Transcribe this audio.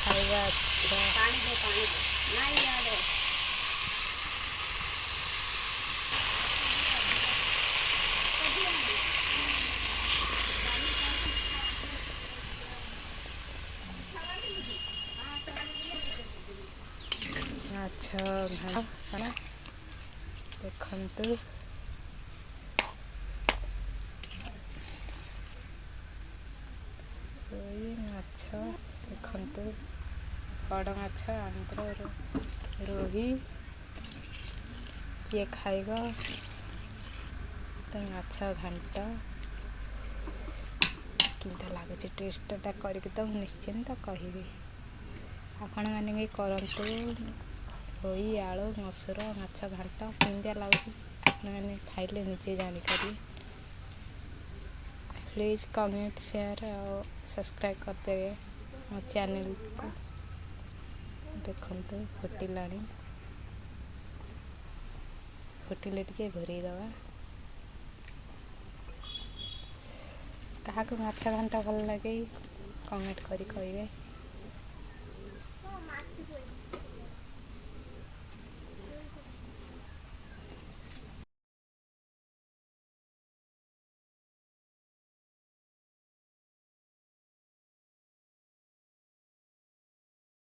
खाइबा पानी दे नहीं याद अच्छा घना देखंतु माछ देखंतु बड़ माछ आंध्र रोही किए खाइब तो माछ घांट किंता लगुच टेस्टा करके तो निश्चिंत कहि आपण मैंने भी करंतु रोही आलू मसूर माछ घांट किंता लगुच मैंने खाइले निजे जानीपर प्लीज कमेंट शेयर और सब्सक्राइब करदे मो चैनल को देखते फुटिले टे घोरे दवा क्या माछ घांटा भल लगे कमेंट करी कहिबे।